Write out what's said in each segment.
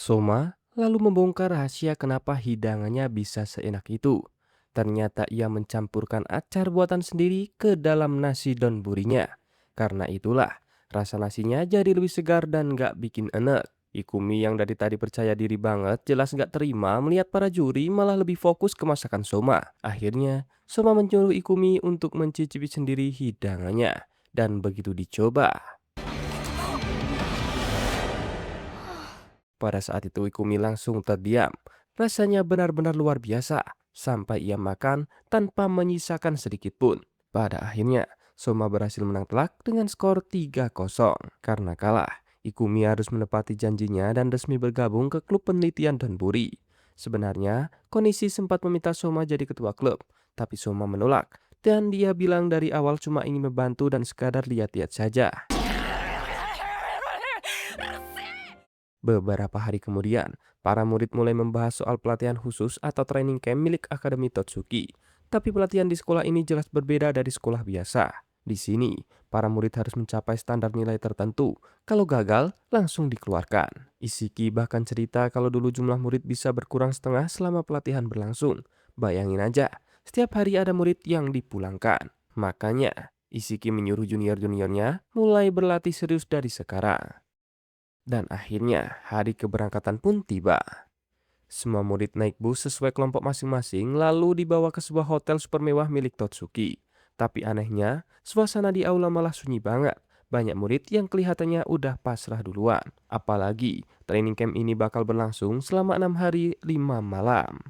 Soma lalu membongkar rahasia kenapa hidangannya bisa seenak itu. Ternyata ia mencampurkan acar buatan sendiri ke dalam nasi donburinya. Karena itulah, rasa nasinya jadi lebih segar dan gak bikin enek. Ikumi yang dari tadi percaya diri banget jelas gak terima melihat para juri malah lebih fokus ke masakan Soma. Akhirnya, Soma menyuruh Ikumi untuk mencicipi sendiri hidangannya. Dan begitu dicoba, pada saat itu Ikumi langsung terdiam. Rasanya benar-benar luar biasa, sampai ia makan tanpa menyisakan sedikit pun. Pada akhirnya, Soma berhasil menang telak dengan skor 3-0. Karena kalah, Ikumi harus menepati janjinya dan resmi bergabung ke klub penelitian Donburi. Sebenarnya, kondisi sempat meminta Soma jadi ketua klub, tapi Soma menolak. Dan dia bilang dari awal cuma ingin membantu dan sekadar lihat-lihat saja. Beberapa hari kemudian, para murid mulai membahas soal pelatihan khusus atau training camp milik Akademi Totsuki. Tapi pelatihan di sekolah ini jelas berbeda dari sekolah biasa. Di sini, para murid harus mencapai standar nilai tertentu. Kalau gagal, langsung dikeluarkan. Isiki bahkan cerita kalau dulu jumlah murid bisa berkurang setengah selama pelatihan berlangsung. Bayangin aja, setiap hari ada murid yang dipulangkan. Makanya, Isiki menyuruh junior-juniornya mulai berlatih serius dari sekarang. Dan akhirnya hari keberangkatan pun tiba. Semua murid naik bus sesuai kelompok masing-masing lalu dibawa ke sebuah hotel super mewah milik Totsuki. Tapi anehnya, suasana di aula malah sunyi banget. Banyak murid yang kelihatannya udah pasrah duluan. Apalagi training camp ini bakal berlangsung selama 6 hari 5 malam.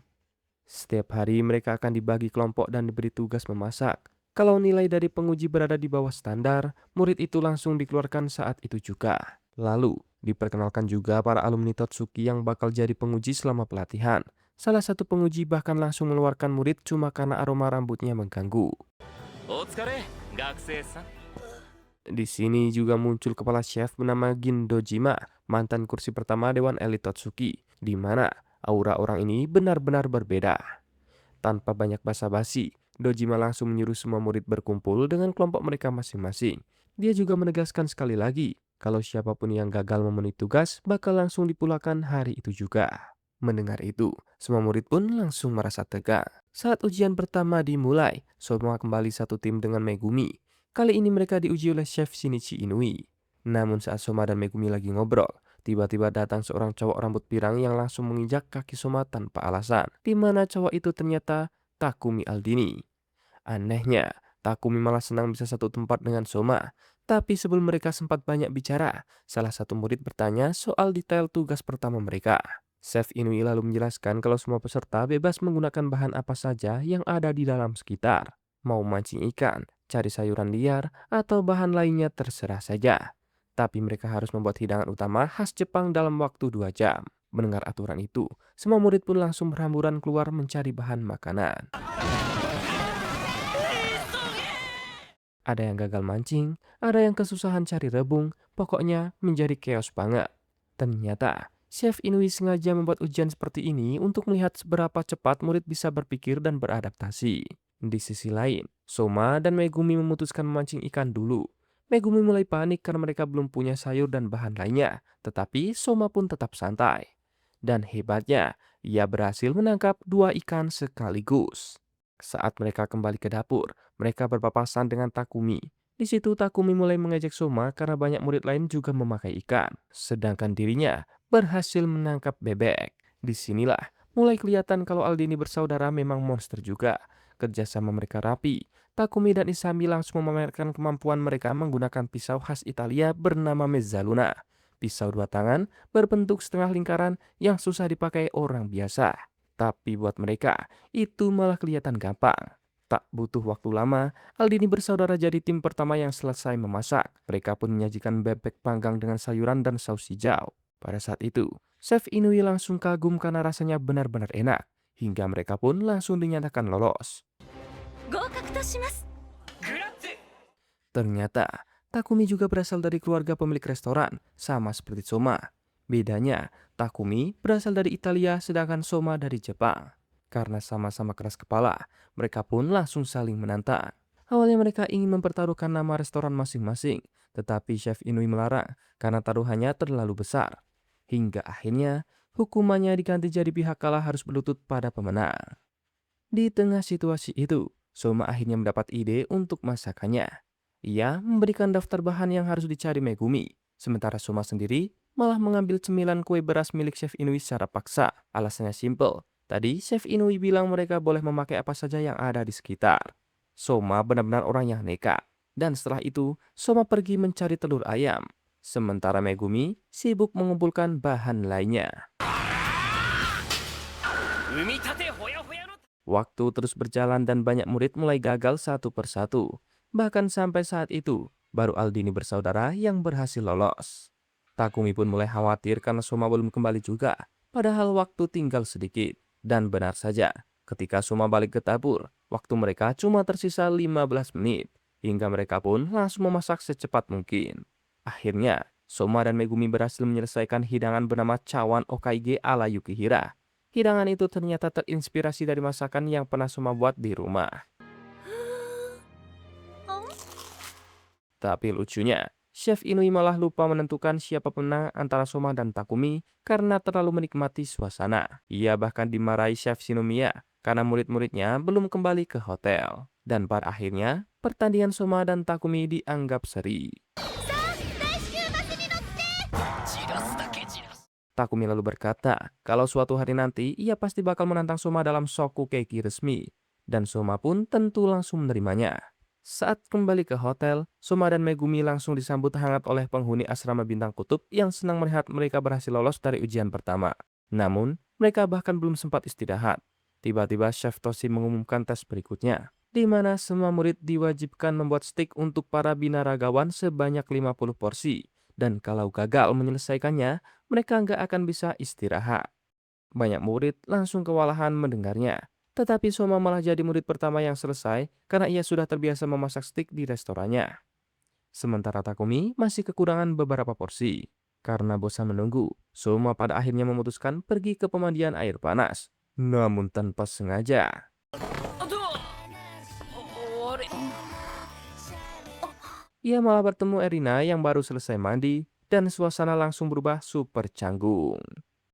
Setiap hari mereka akan dibagi kelompok dan diberi tugas memasak. Kalau nilai dari penguji berada di bawah standar, murid itu langsung dikeluarkan saat itu juga. Lalu, diperkenalkan juga para alumni Totsuki yang bakal jadi penguji selama pelatihan. Salah satu penguji bahkan langsung mengeluarkan murid cuma karena aroma rambutnya mengganggu. Di sini juga muncul kepala chef bernama Gin Dojima, mantan kursi pertama Dewan Elit Totsuki, di mana aura orang ini benar-benar berbeda. Tanpa banyak basa-basi, Dojima langsung menyuruh semua murid berkumpul dengan kelompok mereka masing-masing. Dia juga menegaskan sekali lagi, kalau siapapun yang gagal memenuhi tugas bakal langsung dipulangkan hari itu juga. Mendengar itu, semua murid pun langsung merasa tegang. Saat ujian pertama dimulai, semua kembali satu tim dengan Megumi. Kali ini mereka diuji oleh Chef Shinichi Inui. Namun saat Soma dan Megumi lagi ngobrol, tiba-tiba datang seorang cowok rambut pirang yang langsung menginjak kaki Soma tanpa alasan. Di mana cowok itu ternyata Takumi Aldini. Anehnya, Takumi malah senang bisa satu tempat dengan Soma. Tapi sebelum mereka sempat banyak bicara, salah satu murid bertanya soal detail tugas pertama mereka. Chef Inui lalu menjelaskan kalau semua peserta bebas menggunakan bahan apa saja yang ada di dalam sekitar. Mau mancing ikan, cari sayuran liar, atau bahan lainnya terserah saja. Tapi mereka harus membuat hidangan utama khas Jepang dalam waktu 2 jam. Mendengar aturan itu, semua murid pun langsung berhamburan keluar mencari bahan makanan. Ada yang gagal mancing, ada yang kesusahan cari rebung, pokoknya menjadi chaos banget. Ternyata, Chef Inui sengaja membuat ujian seperti ini untuk melihat seberapa cepat murid bisa berpikir dan beradaptasi. Di sisi lain, Soma dan Megumi memutuskan memancing ikan dulu. Megumi mulai panik karena mereka belum punya sayur dan bahan lainnya, tetapi Soma pun tetap santai. Dan hebatnya, ia berhasil menangkap 2 ikan sekaligus. Saat mereka kembali ke dapur, mereka berpapasan dengan Takumi. Di situ Takumi mulai mengejek Soma karena banyak murid lain juga memakai ikan. Sedangkan dirinya berhasil menangkap bebek. Disinilah mulai kelihatan kalau Aldini bersaudara memang monster juga. Kerjasama mereka rapi. Takumi dan Isami langsung memamerkan kemampuan mereka menggunakan pisau khas Italia bernama Mezzaluna. Pisau 2 tangan berbentuk setengah lingkaran yang susah dipakai orang biasa. Tapi buat mereka, itu malah kelihatan gampang. Tak butuh waktu lama, Aldini bersaudara jadi tim pertama yang selesai memasak. Mereka pun menyajikan bebek panggang dengan sayuran dan saus hijau. Pada saat itu, Chef Inui langsung kagum karena rasanya benar-benar enak. Hingga mereka pun langsung dinyatakan lolos. Ternyata, Takumi juga berasal dari keluarga pemilik restoran, sama seperti Soma. Bedanya, Takumi berasal dari Italia sedangkan Soma dari Jepang. Karena sama-sama keras kepala, mereka pun langsung saling menantang. Awalnya mereka ingin mempertaruhkan nama restoran masing-masing, tetapi Chef Inui melarang karena taruhannya terlalu besar. Hingga akhirnya, hukumannya diganti jadi pihak kalah harus berlutut pada pemenang. Di tengah situasi itu, Soma akhirnya mendapat ide untuk masakannya. Ia memberikan daftar bahan yang harus dicari Megumi, sementara Soma sendiri malah mengambil cemilan kue beras milik Chef Inui secara paksa. Alasannya simpel. Tadi Chef Inui bilang mereka boleh memakai apa saja yang ada di sekitar. Soma benar-benar orang yang nekat. Dan setelah itu, Soma pergi mencari telur ayam. Sementara Megumi sibuk mengumpulkan bahan lainnya. Waktu terus berjalan dan banyak murid mulai gagal satu persatu. Bahkan sampai saat itu, baru Aldini bersaudara yang berhasil lolos. Takumi pun mulai khawatir karena Soma belum kembali juga. Padahal waktu tinggal sedikit. Dan benar saja, ketika Soma balik ke dapur, waktu mereka cuma tersisa 15 menit. Hingga mereka pun langsung memasak secepat mungkin. Akhirnya, Soma dan Megumi berhasil menyelesaikan hidangan bernama cawan Okaige ala Yukihira. Hidangan itu ternyata terinspirasi dari masakan yang pernah Soma buat di rumah. Tapi lucunya, Chef Inui malah lupa menentukan siapa pemenang antara Soma dan Takumi karena terlalu menikmati suasana. Ia bahkan dimarahi Chef Shinomiya karena murid-muridnya belum kembali ke hotel. Dan pada akhirnya, pertandingan Soma dan Takumi dianggap seri. Takumi lalu berkata, kalau suatu hari nanti ia pasti bakal menantang Soma dalam Shokugeki resmi. Dan Soma pun tentu langsung menerimanya. Saat kembali ke hotel, Soma dan Megumi langsung disambut hangat oleh penghuni asrama bintang kutub yang senang melihat mereka berhasil lolos dari ujian pertama. Namun, mereka bahkan belum sempat istirahat. Tiba-tiba Chef Toshi mengumumkan tes berikutnya, di mana semua murid diwajibkan membuat steak untuk para binaragawan sebanyak 50 porsi. Dan kalau gagal menyelesaikannya, mereka nggak akan bisa istirahat. Banyak murid langsung kewalahan mendengarnya. Tetapi Soma malah jadi murid pertama yang selesai karena ia sudah terbiasa memasak steak di restorannya. Sementara Takumi masih kekurangan beberapa porsi. Karena bosan menunggu, Soma pada akhirnya memutuskan pergi ke pemandian air panas. Namun tanpa sengaja. Ia malah bertemu Erina yang baru selesai mandi dan suasana langsung berubah super canggung.